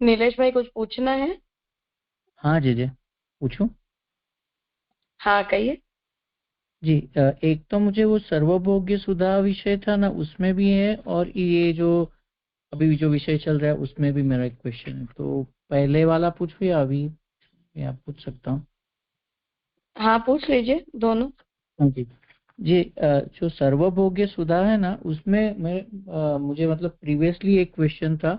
नीलेश भाई कुछ पूछना है? हाँ जी पूछूं। हाँ कहिए। जी एक तो मुझे वो सर्वभोग्य सुधा विषय था ना, उसमें भी है, और ये जो अभी जो विषय चल रहा है उसमें भी मेरा एक क्वेश्चन है। तो पहले वाला पूछूं या अभी, या पूछ सकता हूँ? हाँ पूछ लीजिए दोनों। हाँ जी। जी जो सर्वभोग्य सुधा है ना, उसमें मुझे मतलब प्रीवियसली एक क्वेश्चन था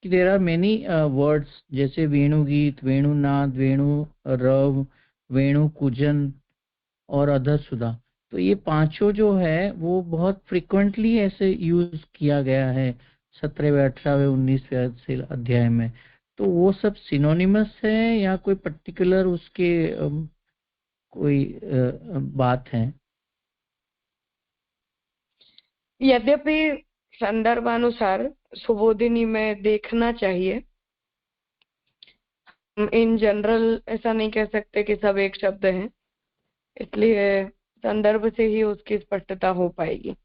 कि देर आर मेनी वर्ड्स, जैसे वेणु गीत, वेणुनाद, वेणु रव, वेणु कूजन और अधर सुधा। तो ये पांचों जो है वो बहुत फ्रिक्वेंटली ऐसे यूज किया गया है 17वें, 18वें, 19वें से अध्याय में। तो वो सब सिनोनिमस है या कोई पर्टिकुलर उसके कोई बात है? यद्यपि संदर्भानुसार सुबोधिनी में देखना चाहिए। हम इन जनरल ऐसा नहीं कह सकते कि सब एक शब्द हैं, इसलिए संदर्भ से ही उसकी स्पष्टता हो पाएगी।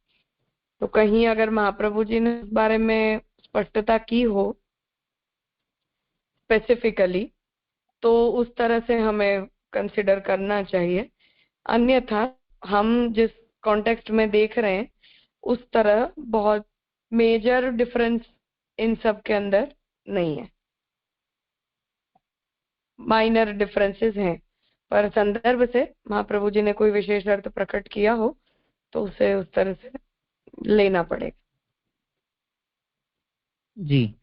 तो कहीं अगर महाप्रभु जी ने इस बारे में स्पष्टता की हो स्पेसिफिकली, तो उस तरह से हमें कंसिडर करना चाहिए। अन्यथा हम जिस कॉन्टेक्स्ट में देख रहे हैं उस तरह बहुत मेजर डिफरेंस इन सब के अंदर नहीं है, माइनर डिफरेंसेस हैं। पर संदर्भ से महाप्रभु जी ने कोई विशेष अर्थ प्रकट किया हो तो उसे उस तरह से लेना पड़ेगा। जी।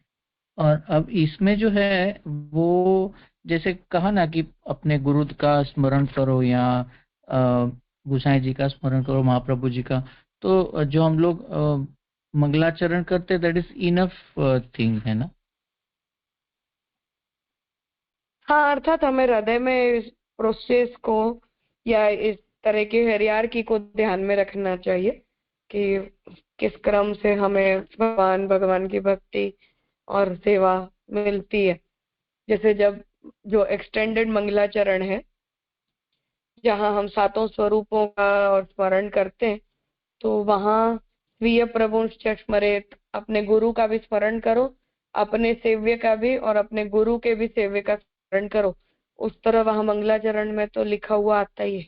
और अब इसमें जो है वो, जैसे कहा ना कि अपने गुरु का स्मरण करो, या गोसाई जी का स्मरण करो, महाप्रभु जी का। तो जो हम लोग मंगलाचरण करते, दैट इज इनफ थिंग, है ना? हाँ, अर्थात हमें हृदय में इस प्रोसेस को या इस तरह की हायरार्की को ध्यान में रखना चाहिए कि किस क्रम से हमें भगवान भगवान की भक्ति और सेवा मिलती है। जैसे जब जो एक्सटेंडेड मंगलाचरण है, जहाँ हम सातों स्वरूपों का और स्मरण करते हैं, तो वहाँ स्वीय प्रभुश्च स्मरेत, अपने गुरु का भी स्मरण करो, अपने सेव्य का भी और अपने गुरु के भी सेव्य का स्मरण करो। उस तरह वहाँ मंगलाचरण में तो लिखा हुआ आता ही है,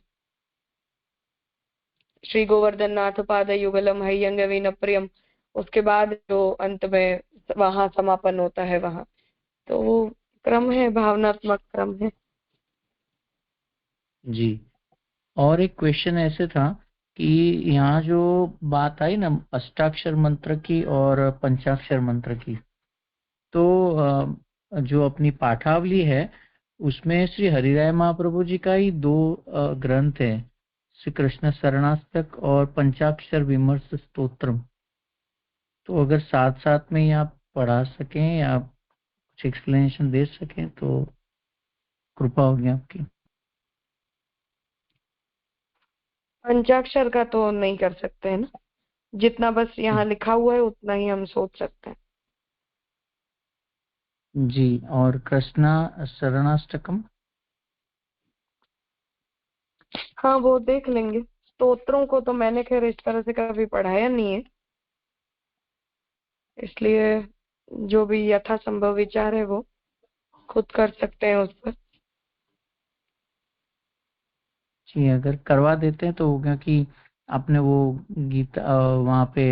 श्री गोवर्धन नाथ पाद युगलम हयंग विन प्रियम। उसके बाद जो अंत में वहाँ समापन होता है, वहाँ तो वो क्रम है, भावनात्मक क्रम है। जी। और एक क्वेश्चन ऐसे था कि यहाँ जो बात आई ना अष्टाक्षर मंत्र की और पंचाक्षर मंत्र की, तो जो अपनी पाठावली है उसमें श्री हरिराय महाप्रभु जी का ही दो ग्रंथ है, श्री कृष्ण शरणाष्टक और पंचाक्षर विमर्श स्तोत्रम। तो अगर साथ साथ में ही आप पढ़ा सकें या कुछ एक्सप्लेनेशन दे सकें तो कृपा होगी आपकी। पंचाक्षर का तो नहीं कर सकते हैं ना, जितना बस यहाँ लिखा हुआ है उतना ही हम सोच सकते हैं। जी। और कृष्णा शरणाष्टकम? हाँ वो देख लेंगे। स्तोत्रों को तो मैंने खैर इस तरह से कभी पढ़ाया नहीं है, इसलिए जो भी यथासंभव विचार है वो खुद कर सकते हैं उस पर। जी, अगर करवा देते हैं तो होगा कि आपने वो गीता वहाँ पे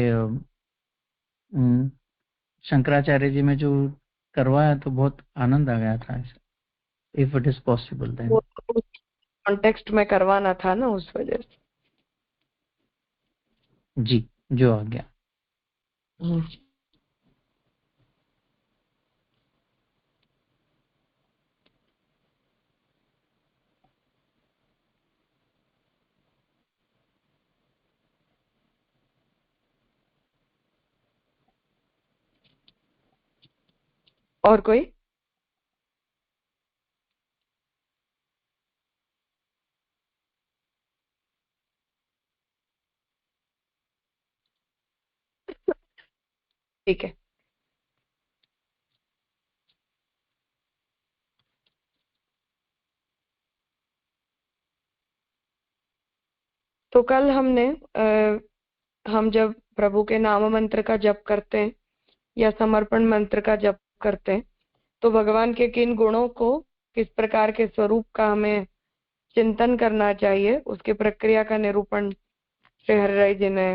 शंकराचार्य जी में जो करवाया तो बहुत आनंद आ गया था। इफ इट इज पॉसिबल वो देन। तो उस कॉन्टेक्स्ट में करवाना था ना, उस वजह से। जी, जो आ गया। हम्म। और कोई? ठीक है। तो कल हमने हम जब प्रभु के नाम मंत्र का जप करते हैं या समर्पण मंत्र का जप करते हैं, तो भगवान के किन गुणों को, किस प्रकार के स्वरूप का हमें चिंतन करना चाहिए, उसकी प्रक्रिया का निरूपण श्री हरिराय जी ने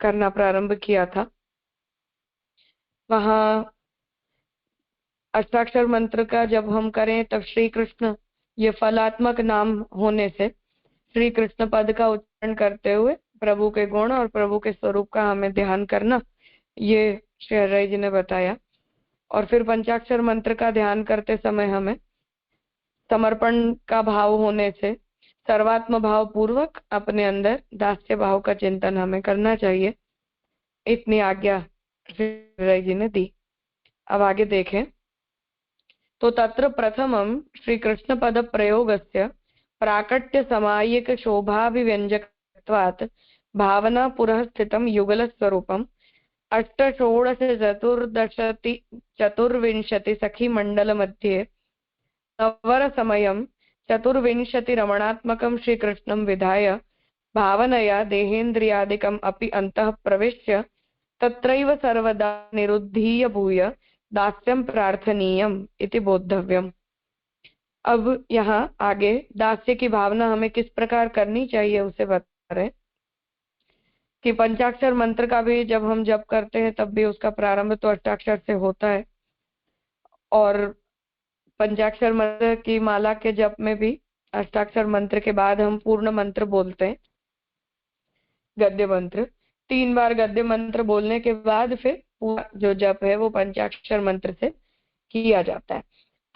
करना प्रारंभ किया था। वहां अष्टाक्षर मंत्र का जब हम करें तब श्री कृष्ण ये फलात्मक नाम होने से श्री कृष्ण पद का उच्चारण करते हुए प्रभु के गुण और प्रभु के स्वरूप का हमें ध्यान करना, ये श्री हरिराय जी ने बताया। और फिर पंचाक्षर मंत्र का ध्यान करते समय हमें समर्पण का भाव होने से सर्वात्म भाव पूर्वक अपने अंदर दास्य भाव का चिंतन हमें करना चाहिए। इतनी आज्ञा श्री हरिराय जी ने दी। अब आगे देखें तो तत्र प्रथमं श्री कृष्ण पद प्रयोगस्य प्राकट्य समायिक शोभाभिव्यंजकत्वात् भावना पुरः स्थितं युगल स्वरूपम अष्टषोडश चतुर्विंशति सखी मंडल मध्ये नवर समयं चतुर्विंशति रमणात्मकं श्रीकृष्णं विधाय भावनया देहेन्द्रियादिकम् अपि अन्तः प्रविश्य तत्रैव सर्वदा निरुद्धीय भूय दास्यं प्रार्थनीयम् इति बोद्धव्यम्। अब यहाँ आगे दास्य की भावना हमें किस प्रकार करनी चाहिए उसे बता रहे कि पंचाक्षर मंत्र का भी जब हम जप करते हैं तब भी उसका प्रारंभ तो अष्टाक्षर से होता है, और पंचाक्षर मंत्र की माला के जप में भी अष्टाक्षर मंत्र के बाद हम पूर्ण मंत्र बोलते हैं, गद्य मंत्र। 3 बार गद्य मंत्र बोलने के बाद फिर पूरा जो जप है वो पंचाक्षर मंत्र से किया जाता है।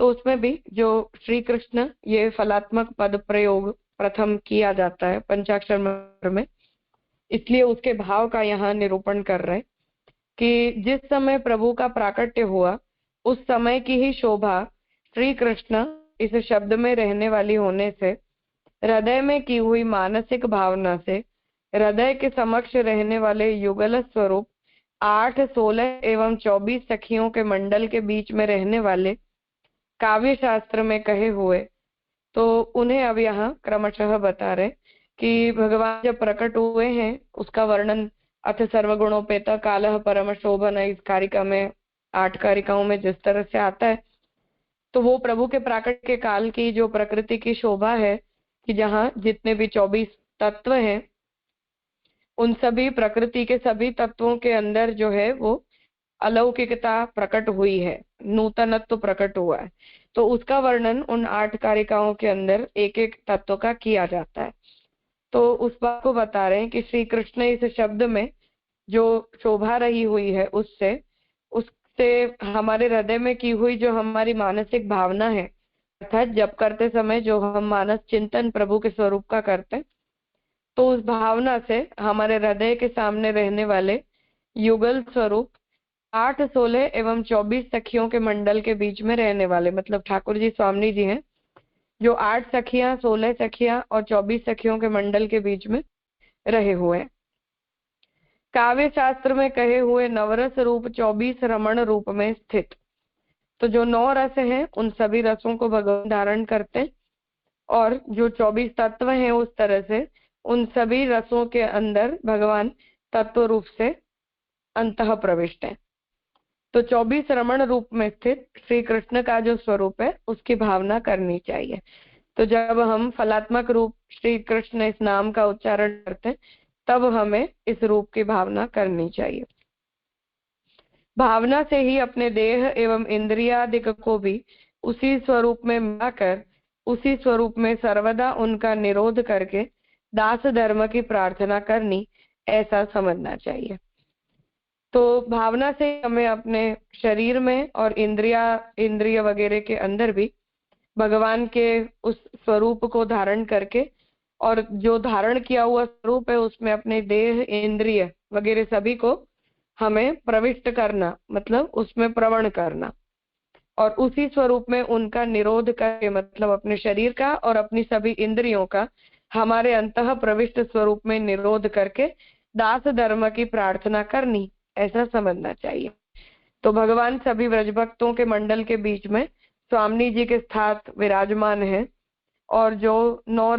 तो उसमें भी जो श्री कृष्ण ये फलात्मक पद प्रयोग प्रथम किया जाता है पंचाक्षर मंत्र में, इसलिए उसके भाव का यहाँ निरूपण कर रहे हैं कि जिस समय प्रभु का प्राकट्य हुआ उस समय की ही शोभा श्री कृष्ण इस शब्द में रहने वाली होने से हृदय में की हुई मानसिक भावना से हृदय के समक्ष रहने वाले युगल स्वरूप 8, 16 एवं 24 सखियों के मंडल के बीच में रहने वाले काव्य शास्त्र में कहे हुए, तो उन्हें अब यहाँ क्रमशः बता रहे कि भगवान जब प्रकट हुए हैं उसका वर्णन अथ सर्वगुणोपेता कालः परम शोभन इस कारिका में 8 कारिकाओं में जिस तरह से आता है, तो वो प्रभु के प्राकट के काल की जो प्रकृति की शोभा है कि जहाँ जितने भी 24 तत्व हैं उन सभी प्रकृति के सभी तत्वों के अंदर जो है वो अलौकिकता प्रकट हुई है, नूतनत्व प्रकट हुआ है। तो उसका वर्णन उन 8 कारिकाओं के अंदर एक एक तत्व का किया जाता है। तो उस बात को बता रहे हैं कि श्री कृष्ण इस शब्द में जो शोभा रही हुई है उससे हमारे हृदय में की हुई जो हमारी मानसिक भावना है, अर्थात जप करते समय जो हम मानस चिंतन प्रभु के स्वरूप का करते हैं, तो उस भावना से हमारे हृदय के सामने रहने वाले युगल स्वरूप 8, 16 एवं 24 सखियों के मंडल के बीच में रहने वाले, मतलब ठाकुर जी स्वामी जी हैं जो 8 सखियां, 16 सखियां और 24 सखियों के मंडल के बीच में रहे हुए हैं। काव्य शास्त्र में कहे हुए नवरस रूप 24 रमण रूप में स्थित, तो जो 9 रस हैं उन सभी रसों को भगवान धारण करते हैं, और जो 24 तत्व हैं उस तरह से उन सभी रसों के अंदर भगवान तत्व रूप से अंतः प्रविष्ट है। तो 24 रमण रूप में स्थित श्री कृष्ण का जो स्वरूप है उसकी भावना करनी चाहिए। तो जब हम फलात्मक रूप श्री कृष्ण इस नाम का उच्चारण करते हैं तब हमें इस रूप की भावना करनी चाहिए। भावना से ही अपने देह एवं इंद्रियादिक को भी उसी स्वरूप में मिलाकर उसी स्वरूप में सर्वदा उनका निरोध करके दास धर्म की प्रार्थना करनी, ऐसा समझना चाहिए। तो भावना से हमें अपने शरीर में और इंद्रिय वगैरह के अंदर भी भगवान के उस स्वरूप को धारण करके, और जो धारण किया हुआ स्वरूप है उसमें अपने देह इंद्रिय वगैरह सभी को हमें प्रविष्ट करना, मतलब उसमें प्रवण करना, और उसी स्वरूप में उनका निरोध करके, मतलब अपने शरीर का और अपनी सभी इंद्रियों का हमारे अंतः प्रविष्ट स्वरूप में निरोध करके दास धर्म की प्रार्थना करनी, ऐसा समझना चाहिए। तो भगवान सभी व्रजभक्तों के मंडल के बीच में स्वामी जी के साथ विराजमान है, और जो 9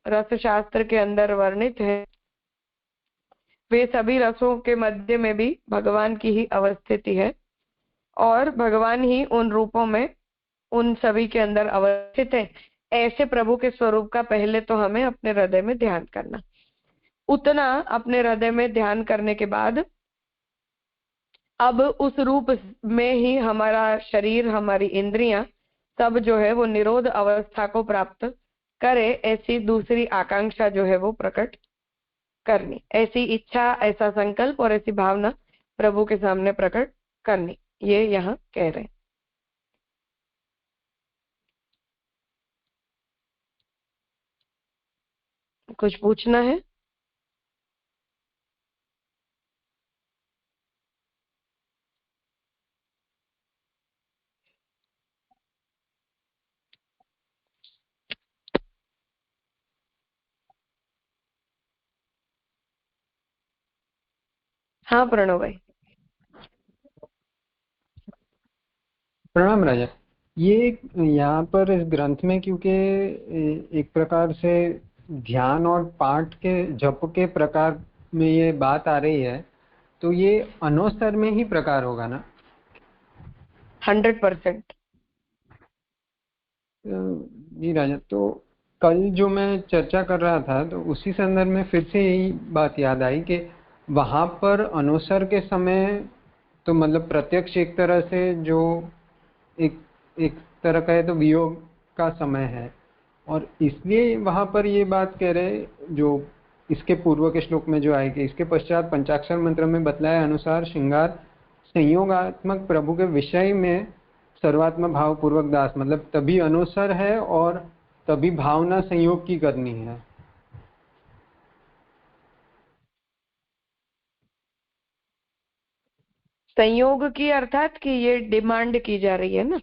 रस शास्त्र के अंदर वर्णित है वे सभी रसों के मध्य में भी भगवान की ही अवस्थिति है। और भगवान ही उन रूपों में उन सभी के अंदर अवस्थित है। ऐसे प्रभु के स्वरूप का पहले तो हमें अपने हृदय में ध्यान करना। उतना अपने हृदय में ध्यान करने के बाद अब उस रूप में ही हमारा शरीर, हमारी इंद्रियां सब जो है वो निरोध अवस्था को प्राप्त करे, ऐसी दूसरी आकांक्षा जो है वो प्रकट करनी, ऐसी इच्छा, ऐसा संकल्प और ऐसी भावना प्रभु के सामने प्रकट करनी, ये यहाँ कह रहे हैं। कुछ पूछना है? हाँ प्रणव भाई। प्रणाम राजा। ये यहाँ पर इस ग्रंथ में क्योंकि एक प्रकार से ध्यान और पाठ के जप के प्रकार में ये बात आ रही है, तो ये अनुस्वर में ही प्रकार होगा ना? 100%। जी राजा, तो कल जो मैं चर्चा कर रहा था तो उसी संदर्भ में फिर से यही बात याद आई कि वहां पर अनुस्वर के समय तो मतलब प्रत्यक्ष एक तरह से जो एक एक तरह का है तो वियोग का समय है, और इसलिए वहां पर ये बात कह रहे जो इसके पूर्व के श्लोक में जो आएगी, इसके पश्चात पंचाक्षर मंत्र में बतलाए अनुसार श्रृंगार संयोगात्मक प्रभु के विषय में सर्वात्म भाव पूर्वक दास, मतलब तभी अनुसार है और तभी भावना संयोग की करनी है। संयोग की अर्थात कि ये डिमांड की जा रही है ना,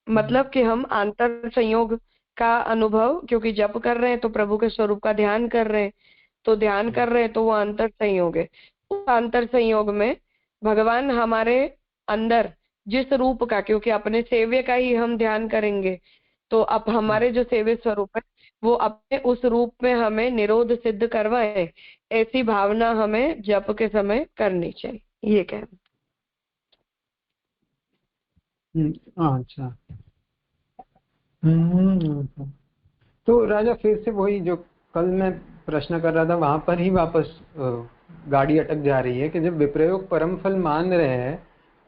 मतलब कि हम आंतर संयोग का अनुभव, क्योंकि जप कर रहे हैं तो प्रभु के स्वरूप का ध्यान कर रहे हैं, तो ध्यान कर रहे हैं तो वो अंतर संयोग है। उस अंतर संयोग में भगवान हमारे अंदर जिस रूप का, क्योंकि अपने सेव्य का ही हम ध्यान करेंगे, तो अब हमारे जो सेव्य स्वरूप है वो अपने उस रूप में हमें निरोध सिद्ध करवाए, ऐसी भावना हमें जप के समय करनी चाहिए, ये कह। अच्छा। तो राजा फिर से वही जो कल मैं प्रश्न कर रहा था वहां पर ही वापस गाड़ी अटक जा रही है कि जब विप्रयोग परम फल मान रहे हैं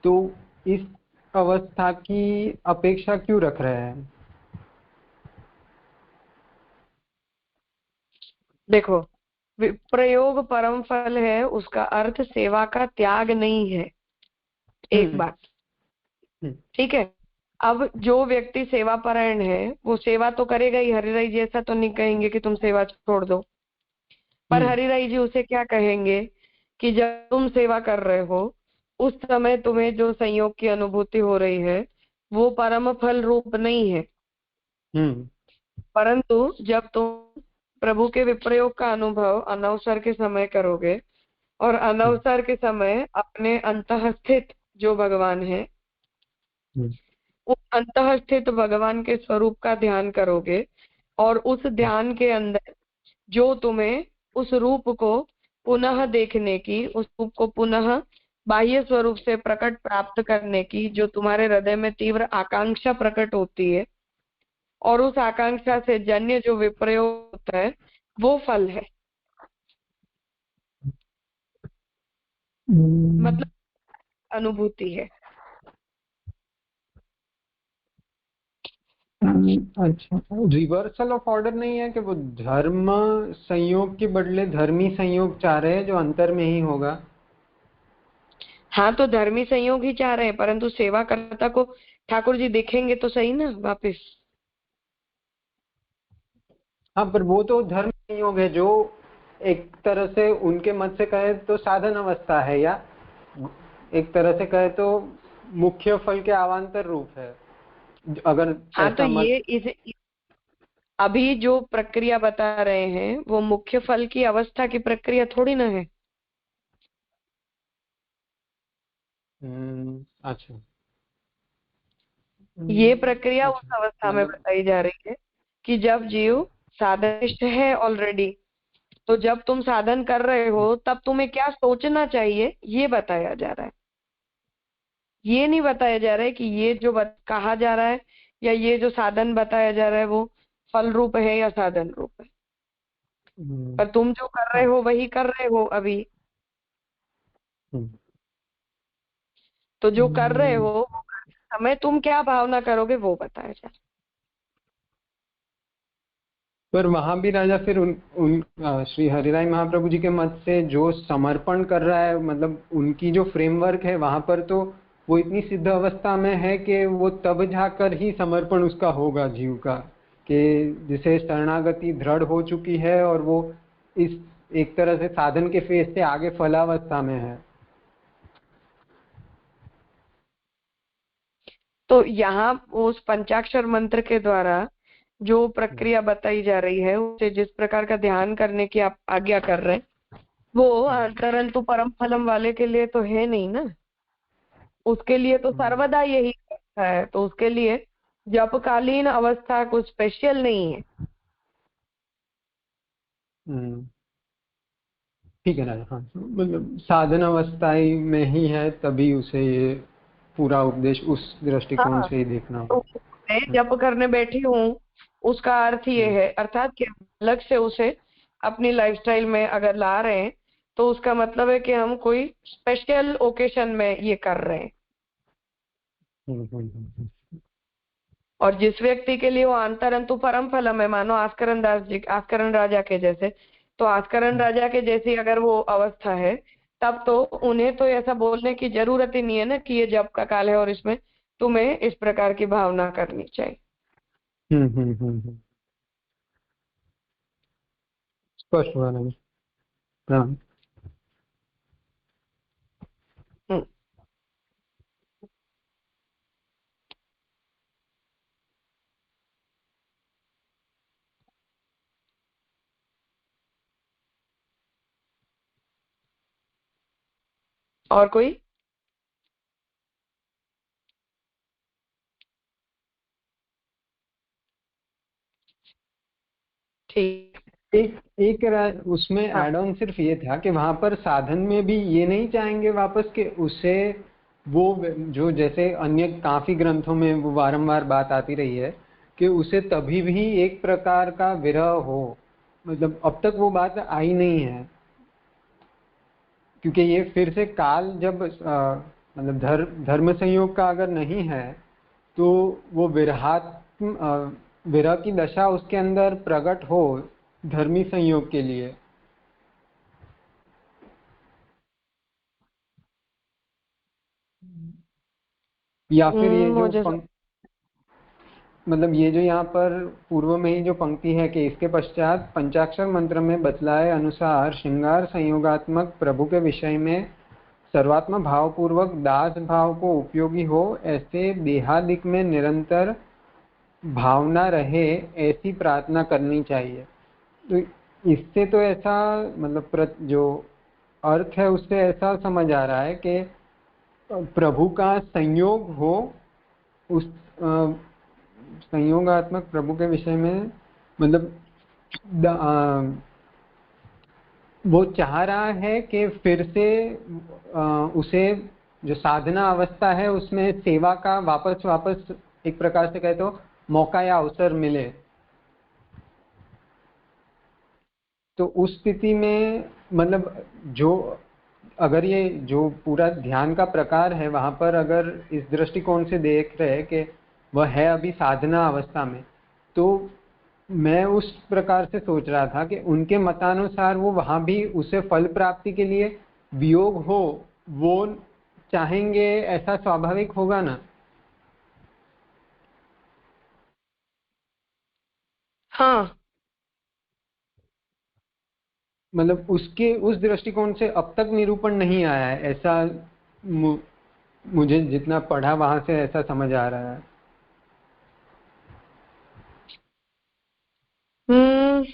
तो इस अवस्था की अपेक्षा क्यों रख रहे हैं? देखो, विप्रयोग परम फल है, उसका अर्थ सेवा का त्याग नहीं है, एक बात। ठीक है। अब जो व्यक्ति सेवा परायण है वो सेवा तो करेगा ही, हरिराई जी ऐसा तो नहीं कहेंगे कि तुम सेवा छोड़ दो, पर हरिराई जी उसे क्या कहेंगे कि जब तुम सेवा कर रहे हो उस समय तुम्हें जो संयोग की अनुभूति हो रही है वो परम फल रूप नहीं है, परंतु जब तुम प्रभु के विप्रयोग का अनुभव अनवसर के समय करोगे और अनवसर के समय अपने अंतःस्थित जो भगवान है उस अंतःस्थित भगवान के स्वरूप का ध्यान करोगे, और उस ध्यान के अंदर जो तुम्हें उस रूप को पुनः देखने की, उस रूप को पुनः बाह्य स्वरूप से प्रकट प्राप्त करने की जो तुम्हारे हृदय में तीव्र आकांक्षा प्रकट होती है, और उस आकांक्षा से जन्य जो विप्रयोग होता है वो फल है। मतलब अनुभूति है। अच्छा, रिवर्सल ऑफ ऑर्डर नहीं है कि वो धर्म संयोग के बदले धर्मी संयोग चाह रहे हैं जो अंतर में ही होगा? हाँ, तो धर्मी संयोग ही चाह रहे हैं, परंतु सेवाकर्ता को ठाकुर जी देखेंगे तो सही ना वापस। हाँ, पर वो तो धर्म संयोग है जो एक तरह से उनके मत से कहे तो साधन अवस्था है, या एक तरह से कहे तो मुख्य फल के अवान्तर रूप है, अगर हाँ, तो ऐसा ये इस अभी जो प्रक्रिया बता रहे हैं वो मुख्य फल की अवस्था की प्रक्रिया थोड़ी ना है। अच्छा, ये प्रक्रिया उस अच्छा, अवस्था में मतलब बताई जा रही है कि जब जीव साधनिष्ठ है ऑलरेडी, तो जब तुम साधन कर रहे हो तब तुम्हें क्या सोचना चाहिए ये बताया जा रहा है। ये नहीं बताया जा रहा है कि ये जो कहा जा रहा है या ये जो साधन बताया जा रहा है वो फल रूप है या साधन रूप है। पर तुम जो कर रहे हाँ। हो वही कर रहे हो अभी। हम्म, तो जो कर रहे हम्म, हो वो करते समय तुम क्या भावना करोगे वो बताया जा रहा पर वहां भी राजा फिर उन उन श्री हरिराय महाप्रभु जी के मत से जो समर्पण कर रहा है, मतलब उनकी जो फ्रेमवर्क है वहां पर तो वो इतनी सिद्ध अवस्था में है कि वो तब जाकर ही समर्पण उसका होगा जीव का, कि जिसे शरणागति दृढ़ हो चुकी है और वो इस एक तरह से साधन के फेज से आगे फलावस्था में है। तो यहाँ उस पंचाक्षर मंत्र के द्वारा जो प्रक्रिया बताई जा रही है उसे जिस प्रकार का ध्यान करने की आप आज्ञा कर रहे हैं वो परंतु परम फलम वाले के लिए तो है नहीं ना। उसके लिए तो सर्वदा यही अवस्था है, तो उसके लिए जपकालीन अवस्था कुछ स्पेशल नहीं है। हम्म, ठीक है राजा। हाँ, मतलब साधन अवस्थाई में ही है तभी उसे ये पूरा उपदेश उस दृष्टिकोण हाँ, से ही देखना तो होगा। मैं जप करने बैठी हूँ उसका अर्थ ये हम्म, है, अर्थात कि अलग से उसे अपनी लाइफस्टाइल में अगर ला रहे हैं तो उसका मतलब है कि हम कोई स्पेशल ओकेशन में ये कर रहे हैं। हम्म, हम्म, और जिस व्यक्ति के लिए वो अंतरंतु परम फलम है, मानो आस्करण दास जी, आस्करण राजा के जैसे, तो आस्करण हम्म, राजा के जैसी अगर वो अवस्था है तब तो उन्हें तो ऐसा बोलने की जरूरत ही नहीं है ना कि ये जप का काल है और इसमें तुम्हें इस प्रकार की भावना करनी चाहिए। हम्म, स्पष्ट हुआ नहीं। हाँ। हम्म, और कोई? ठीक। एक उसमें हाँ। एड ऑन सिर्फ ये था कि वहां पर साधन में भी ये नहीं चाहेंगे वापस कि उसे वो जो जैसे अन्य काफी ग्रंथों में वो बारंबार बात आती रही है कि उसे तभी भी एक प्रकार का विरह हो, मतलब अब तक वो बात आई नहीं है, क्योंकि ये फिर से काल जब मतलब धर्म संयोग का अगर नहीं है तो वो विरह की दशा उसके अंदर प्रकट हो धर्मी संयोग के लिए, या फिर ये जो मुझे मतलब ये जो यहाँ पर पूर्व में ही जो पंक्ति है कि इसके पश्चात पंचाक्षर मंत्र में बतलाए अनुसार श्रृंगार संयोगात्मक प्रभु के विषय में सर्वात्म भाव पूर्वक दास भाव को उपयोगी हो ऐसे देहादिक में निरंतर भावना रहे, ऐसी प्रार्थना करनी चाहिए। तो इससे तो ऐसा मतलब जो अर्थ है उससे ऐसा समझ आ रहा है कि प्रभु का संयोग हो, उस संयोगात्मक प्रभु के विषय में, मतलब वो चाह रहा है कि फिर से उसे जो साधना अवस्था है उसमें सेवा का वापस वापस एक प्रकार से कहे तो मौका या अवसर मिले। तो उस स्थिति में मतलब जो अगर ये जो पूरा ध्यान का प्रकार है वहां पर अगर इस दृष्टिकोण से देख रहे हैं कि वह है अभी साधना अवस्था में, तो मैं उस प्रकार से सोच रहा था कि उनके मतानुसार वो वहां भी उसे फल प्राप्ति के लिए वियोग हो, वो चाहेंगे, ऐसा स्वाभाविक होगा ना। हाँ। मतलब उसके उस दृष्टिकोण से अब तक निरूपण नहीं आया है ऐसा, मु, मुझे जितना पढ़ा वहां से ऐसा समझ आ रहा है। हम्म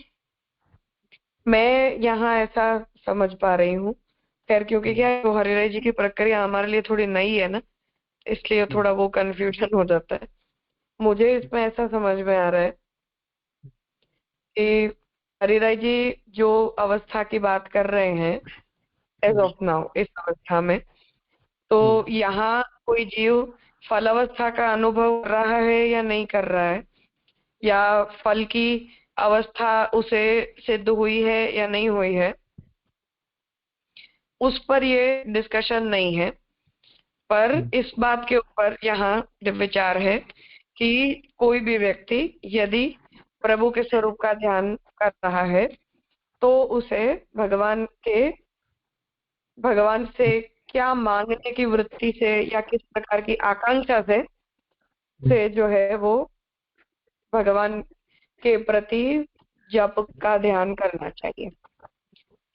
मैं यहाँ ऐसा समझ पा रही हूँ। खैर क्योंकि क्या है वो हरिराय जी की प्रक्रिया हमारे लिए थोड़ी नई है ना, इसलिए हम्म, थोड़ा वो कंफ्यूजन हो जाता है। मुझे इसमें ऐसा समझ में आ रहा है कि हरिराय जी जो अवस्था की बात कर रहे हैं एज ऑफ नाउ, इस अवस्था में, तो यहाँ कोई जीव फल अवस्था का अनुभव कर रहा है या नहीं कर रहा है, या फल की अवस्था उसे सिद्ध हुई है या नहीं हुई है, उस पर ये डिस्कशन नहीं है। पर इस बात के ऊपर यहाँ विचार है कि कोई भी व्यक्ति यदि प्रभु के स्वरूप का ध्यान कर रहा है तो उसे भगवान से क्या मांगने की वृत्ति से या किस प्रकार की आकांक्षा से जो है वो भगवान के प्रति जप का ध्यान करना चाहिए।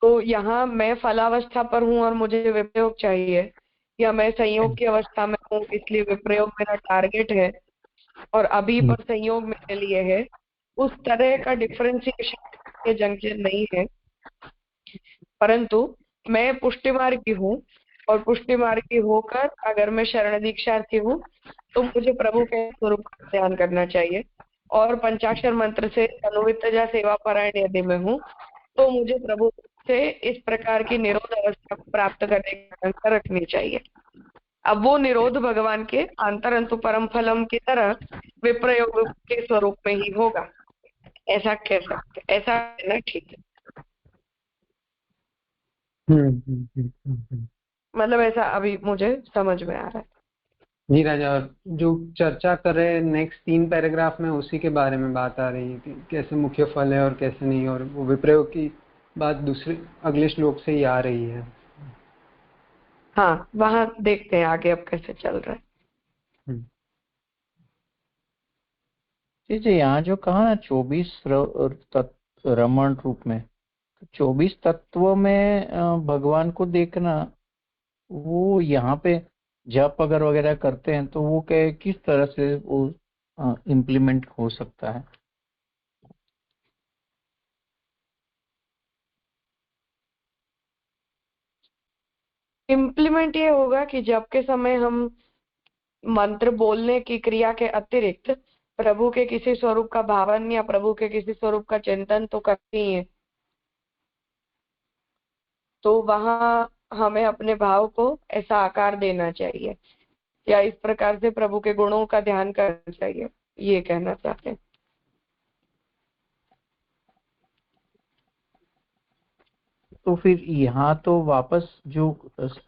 तो यहाँ मैं फलावस्था पर हूँ और मुझे विप्रयोग चाहिए, या मैं संयोग की अवस्था में हूँ इसलिए विप्रयोग मेरा टारगेट है और अभी पर संयोग मेरे लिए है, उस तरह का डिफरेंशिएशन के जंक्शन नहीं है। परंतु मैं पुष्टि मार्गी हूँ और पुष्टि मार्गी होकर अगर मैं शरण दीक्षार्थी हूँ तो मुझे प्रभु के स्वरूप का ध्यान करना चाहिए, और पंचाक्षर मंत्र से अनुवित्तजा सेवा पारायण यदि मैं हूँ तो मुझे प्रभु से इस प्रकार की निरोध अवस्था को प्राप्त करने की आकांक्षा रखनी चाहिए। अब वो निरोध भगवान के अंतरंतु परम फलम की तरह विप्रयोग के स्वरूप में ही होगा, ऐसा कह सकते, ऐसा कहना ठीक है। मतलब ऐसा अभी मुझे समझ में आ रहा है। जी राजा, और जो चर्चा कर रहे हैं नेक्स्ट 3 पैराग्राफ में उसी के बारे में बात आ रही है कि कैसे मुख्य फल है और कैसे नहीं, और वो विप्रयोग की बात दूसरे अगले श्लोक से ही आ रही है। हाँ, वहां देखते हैं आगे अब कैसे चल रहा है। जी, यहाँ जो कहा ना 24 रमण रूप में, तो 24 तत्वों में भगवान को देखना, वो यहाँ पे जप अगर वगैरह करते हैं तो वो किस तरह से वो इम्प्लीमेंट हो सकता है? इम्प्लीमेंट ये होगा कि जब के समय हम मंत्र बोलने की क्रिया के अतिरिक्त प्रभु के किसी स्वरूप का भावन या प्रभु के किसी स्वरूप का चिंतन तो करते ही है, तो वहां हमें अपने भाव को ऐसा आकार देना चाहिए या इस प्रकार से प्रभु के गुणों का ध्यान करना चाहिए, ये कहना चाहते हैं। तो फिर यहाँ तो वापस जो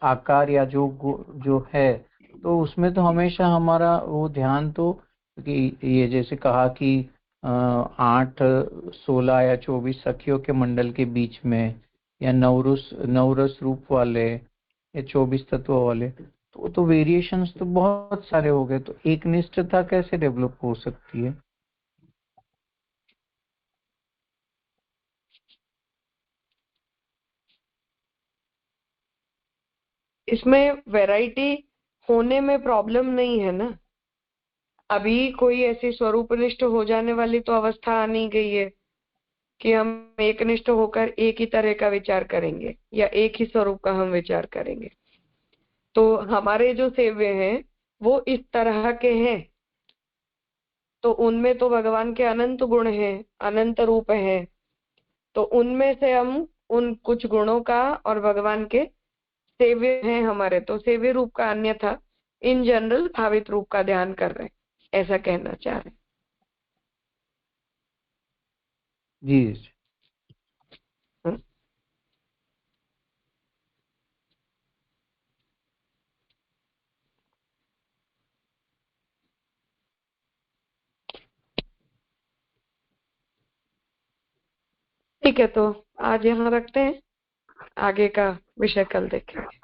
आकार या जो है, तो उसमें तो हमेशा हमारा वो ध्यान तो, कि ये जैसे कहा कि 8, 16 या 24 सखियों के मंडल के बीच में, या नवरस रूप वाले, या 24 तत्व वाले, तो वेरिएशंस तो बहुत सारे हो गए, तो एक निष्ठता कैसे डेवलप हो सकती है? इसमें वैरायटी होने में प्रॉब्लम नहीं है ना। अभी कोई ऐसी स्वरूपनिष्ठ हो जाने वाली तो अवस्था आ नहीं गई है कि हम एकनिष्ठ होकर एक ही तरह का विचार करेंगे या एक ही स्वरूप का हम विचार करेंगे। तो हमारे जो सेव्य हैं वो इस तरह के हैं, तो उनमें तो भगवान के अनंत गुण हैं, अनंत रूप हैं, तो उनमें से हम उन कुछ गुणों का और भगवान के सेव्य हैं हमारे, तो सेव्य रूप का अन्यथा इन जनरल भावित रूप का ध्यान कर रहे हैं, ऐसा कहना चाह रहे जी। हैं। ठीक है, तो आज यहाँ रखते हैं, आगे का विषय कल देखेंगे।